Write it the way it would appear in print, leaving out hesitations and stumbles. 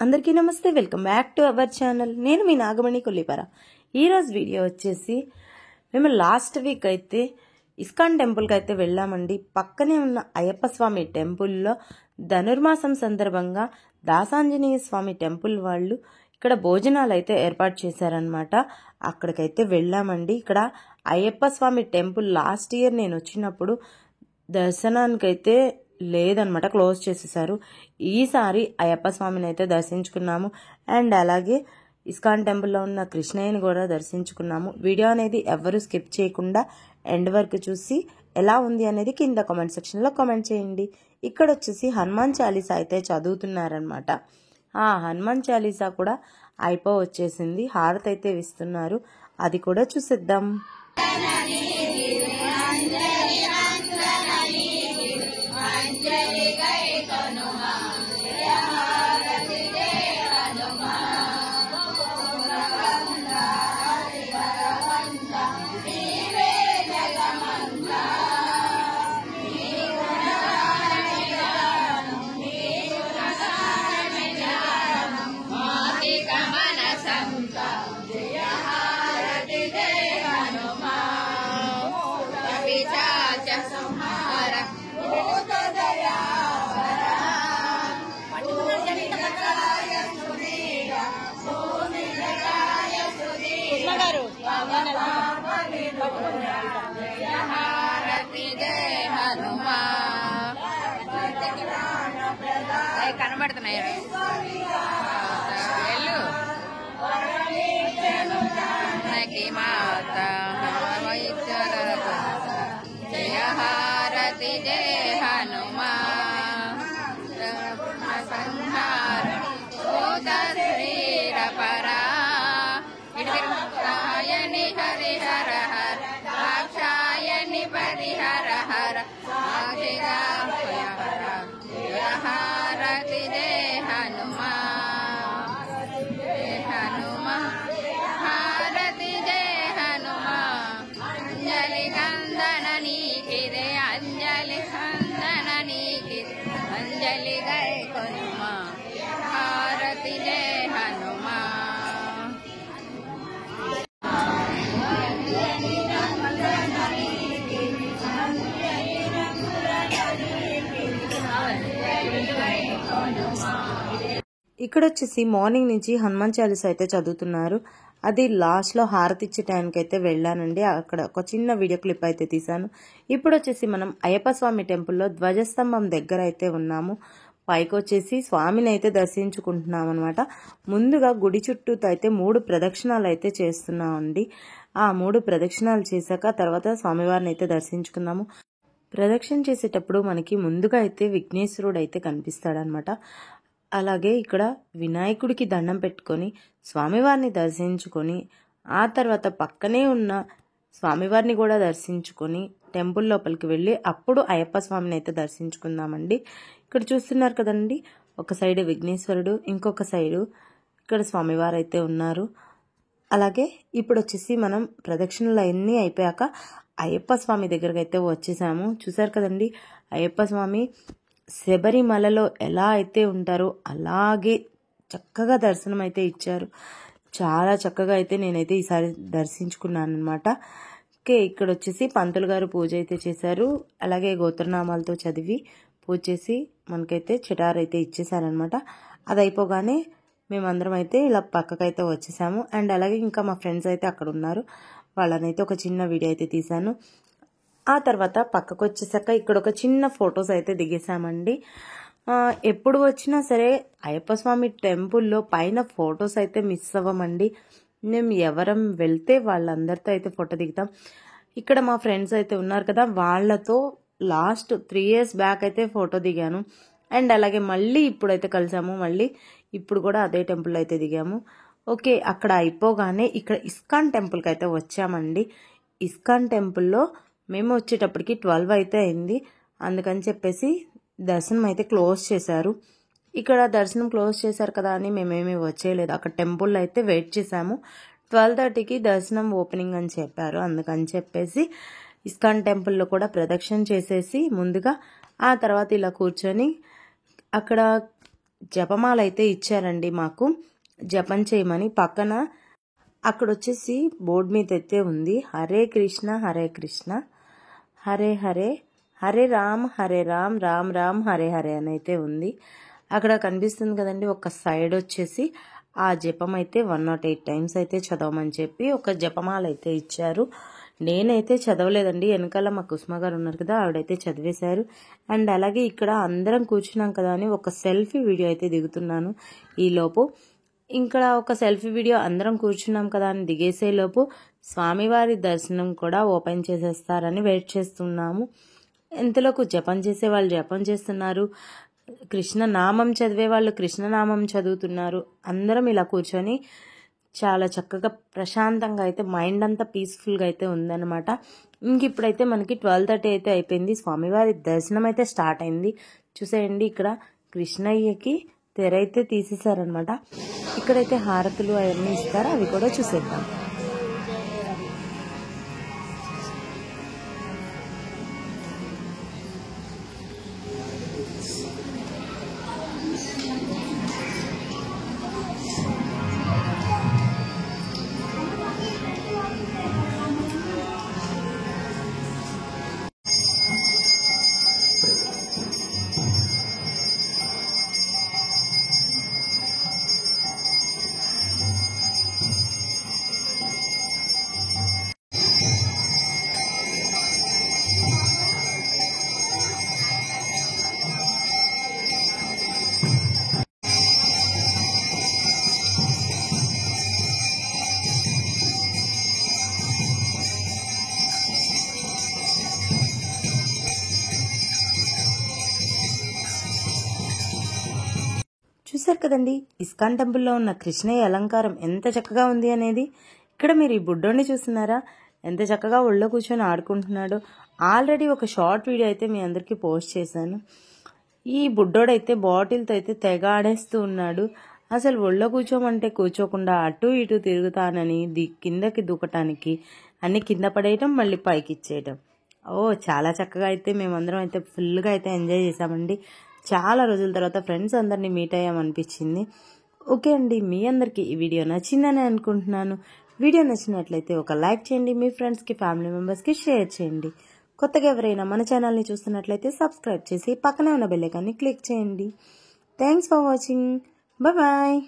అందరికీ నమస్తే, welcome back to our channel. నేను మీ నాగమణి కొల్లిపార. ఈరోజు వీడియో వచ్చేసి మేము లాస్ట్ వీక్ అయితే ఇస్కాన్ టెంపుల్కి అయితే వెళ్ళామండి. పక్కనే ఉన్న అయ్యప్ప స్వామి టెంపుల్లో ధనుర్మాసం సందర్భంగా దాసాంజనేయ స్వామి టెంపుల్ వాళ్ళు ఇక్కడ భోజనాలు అయితే ఏర్పాటు చేశారనమాట. అక్కడికైతే వెళ్ళామండి. ఇక్కడ అయ్యప్ప స్వామి టెంపుల్ లాస్ట్ ఇయర్ నేను వచ్చినప్పుడు దర్శనానికైతే లేదనమాట, క్లోజ్ చేసేసారు. ఈసారి అయ్యప్ప స్వామిని అయితే దర్శించుకున్నాము. అండ్ అలాగే ఇస్కాన్ టెంపుల్లో ఉన్న కృష్ణయ్యని కూడా దర్శించుకున్నాము. వీడియో అనేది ఎవరు స్కిప్ చేయకుండా ఎండ్ వరకు చూసి ఎలా ఉంది అనేది కింద కామెంట్ సెక్షన్లో కామెంట్ చేయండి. ఇక్కడ వచ్చేసి హనుమాన్ చాలీసా అయితే చదువుతున్నారనమాట. ఆ హనుమాన్ చాలీసా కూడా వచ్చేసింది. హారతి అయితే ఇస్తున్నారు, అది కూడా చూసేద్దాం. కనబడుతున్నాయి మాత జయ హారతి జయ హనుమా సంహార శ్రీర పరా ఇడియని హరిహర హర దాక్షాయని పరిహర హర జయ హారతి జయ హనుమా హనుమా హారతి జయ హనుమా అంజలి కందన నీకిదే అంజలి కందన నీకిదే అంజలి గై హనుమా హారతి జయ హనుమా. ఇక్కడ వచ్చేసి మార్నింగ్ నుంచి హనుమాన్ చాలీసా అయితే చదువుతున్నారు. అది లాస్ట్లో హారతి ఇచ్చే టైంకి అయితే వెళ్ళానండి. అక్కడ ఒక చిన్న వీడియో క్లిప్ అయితే తీశాను. ఇప్పుడు వచ్చేసి మనం అయ్యప్ప స్వామి టెంపుల్లో ధ్వజస్తంభం దగ్గర అయితే ఉన్నాము. పైకి వచ్చేసి స్వామిని అయితే దర్శించుకుంటున్నాం అనమాట. ముందుగా గుడి చుట్టూ అయితే 3 ప్రదక్షిణాలు అయితే చేస్తున్నామండి. ఆ 3 ప్రదక్షిణాలు చేశాక తర్వాత స్వామివారిని అయితే దర్శించుకున్నాము. ప్రదక్షిణ చేసేటప్పుడు మనకి ముందుగా అయితే విఘ్నేశ్వరుడు అయితే కనిపిస్తాడనమాట. అలాగే ఇక్కడ వినాయకుడికి దండం పెట్టుకొని స్వామివారిని దర్శించుకొని ఆ తర్వాత పక్కనే ఉన్న స్వామివారిని కూడా దర్శించుకొని టెంపుల్ లోపలికి వెళ్ళి అప్పుడు అయ్యప్ప స్వామిని అయితే దర్శించుకుందామండి. ఇక్కడ చూస్తున్నారు కదండి, ఒక సైడ్ విఘ్నేశ్వరుడు, ఇంకొక సైడు ఇక్కడ స్వామివారు అయితే ఉన్నారు. అలాగే ఇప్పుడు వచ్చేసి మనం ప్రదక్షిణలు అన్నీ అయిపోయాక అయ్యప్ప స్వామి దగ్గరకు అయితే వచ్చేసాము. చూసారు కదండి, అయ్యప్ప స్వామి శబరిమలలో ఎలా అయితే ఉంటారో అలాగే చక్కగా దర్శనం అయితే ఇచ్చారు. చాలా చక్కగా అయితే నేనైతే ఈసారి దర్శించుకున్నాను అనమాట. ఓకే, ఇక్కడ వచ్చేసి పంతులు గారు పూజ అయితే చేశారు. అలాగే గోత్రనామాలతో చదివి పూజ చేసి మనకైతే చిటారు అయితే ఇచ్చేసారనమాట. అది అయిపోగానే మేమందరం అయితే ఇలా పక్కకైతే వచ్చేసాము. అండ్ అలాగే ఇంకా మా ఫ్రెండ్స్ అయితే అక్కడ ఉన్నారు, వాళ్ళనైతే ఒక చిన్న వీడియో అయితే తీశాను. ఆ తర్వాత పక్కకు వచ్చేసాక ఇక్కడ ఒక చిన్న ఫొటోస్ అయితే దిగేసామండి. ఎప్పుడు వచ్చినా సరే అయ్యప్ప స్వామి టెంపుల్లో పైన ఫొటోస్ అయితే మిస్ అవ్వమండి. మేము ఎవరం వెళ్తే వాళ్ళందరితో అయితే ఫోటో దిగుతాం. ఇక్కడ మా ఫ్రెండ్స్ అయితే ఉన్నారు కదా, వాళ్ళతో లాస్ట్ 3 years బ్యాక్ అయితే ఫోటో దిగాను. అండ్ అలాగే మళ్ళీ ఇప్పుడైతే కలిసాము, మళ్ళీ ఇప్పుడు కూడా అదే టెంపుల్ అయితే దిగాము. ఓకే, అక్కడ అయిపోగానే ఇక్కడ ఇస్కాన్ టెంపుల్కి అయితే వచ్చామండి. ఇస్కాన్ టెంపుల్లో మేము వచ్చేటప్పటికి 12 అయితే అయింది. అందుకని చెప్పేసి దర్శనం అయితే క్లోజ్ చేశారు. ఇక్కడ దర్శనం క్లోజ్ చేశారు కదా అని మేమేమి వచ్చేయలేదు. అక్కడ టెంపుల్లో అయితే వెయిట్ చేసాము. 12:30కి దర్శనం ఓపెనింగ్ అని చెప్పారు. అందుకని చెప్పేసి ఇస్కాన్ టెంపుల్లో కూడా ప్రదక్షిణ చేసేసి ముందుగా ఆ తర్వాత ఇలా కూర్చొని అక్కడ జపమాల అయితే ఇచ్చారండి మాకు జపం చేయమని. పక్కన అక్కడ వచ్చేసి బోర్డు మీద అయితే ఉంది హరే కృష్ణ హరే హరే హరే రామ్ రామ్ రామ్ హరే హరే అని అయితే ఉంది. అక్కడ కనిపిస్తుంది కదండి, ఒక సైడ్ వచ్చేసి ఆ జపం అయితే 108 టైమ్స్ అయితే చదవమని చెప్పి ఒక జపమాల అయితే ఇచ్చారు. నేనైతే చదవలేదండి, వెనకాల మా కుసుమ గారు ఉన్నారు కదా, ఆవిడైతే చదివేశారు. అండ్ అలాగే ఇక్కడ అందరం కూర్చున్నాం కదా అని ఒక సెల్ఫీ వీడియో అయితే దిగుతున్నాను. ఈలోపు ఇంకా ఒక సెల్ఫీ వీడియో అందరం కూర్చున్నాం కదా అని దిగేసేలోపు స్వామివారి దర్శనం కూడా ఓపెన్ చేసేస్తారని వెయిట్ చేస్తున్నాము. ఇంతలోకి జపం చేసే వాళ్ళు జపం చేస్తున్నారు, కృష్ణనామం చదివే వాళ్ళు కృష్ణనామం చదువుతున్నారు. అందరం ఇలా కూర్చొని చాలా చక్కగా ప్రశాంతంగా అయితే మైండ్ అంతా పీస్ఫుల్గా అయితే ఉందన్నమాట. ఇంక ఇప్పుడైతే మనకి 12:30 అయితే అయిపోయింది. స్వామివారి దర్శనం అయితే స్టార్ట్ అయింది. చూసేయండి, ఇక్కడ కృష్ణయ్యకి తెర అయితే తీసేశారనమాట. ఇక్కడైతే హారతులు అవన్నీ ఇస్తారో అవి కూడా చూసేద్దాం. చూసారు కదండి, ఇస్కాన్ టెంపుల్లో ఉన్న కృష్ణయ్య అలంకారం ఎంత చక్కగా ఉంది అనేది. ఇక్కడ మీరు ఈ బుడ్డోని చూస్తున్నారా, ఎంత చక్కగా ఒళ్ళో కూర్చొని ఆడుకుంటున్నాడు. ఆల్రెడీ ఒక షార్ట్ వీడియో అయితే మీ అందరికీ పోస్ట్ చేశాను. ఈ బుడ్డోడైతే బాటిల్తో అయితే తెగ ఆడేస్తూ ఉన్నాడు. అసలు ఒళ్ళో కూర్చోమంటే కూర్చోకుండా అటు ఇటు తిరుగుతానని కిందకి దూకటానికి అన్ని కింద పడేయటం, మళ్ళీ పైకి ఇచ్చేయటం. చాలా చక్కగా అయితే మేమందరం అయితే ఫుల్గా అయితే ఎంజాయ్ చేసామండి. చాలా రోజుల తర్వాత ఫ్రెండ్స్ అందరినీ మీట్ అయ్యామనిపించింది. ఓకే అండి, మీ అందరికీ ఈ వీడియో నచ్చిందని అనుకుంటున్నాను. వీడియో నచ్చినట్లయితే ఒక లైక్ చేయండి, మీ ఫ్రెండ్స్కి ఫ్యామిలీ మెంబర్స్కి షేర్ చేయండి. కొత్తగా ఎవరైనా మన ఛానల్ని చూస్తున్నట్లయితే సబ్స్క్రైబ్ చేసి పక్కనే ఉన్న బెల్ ఐకాన్ని క్లిక్ చేయండి. Thanks for watching. బాయ్.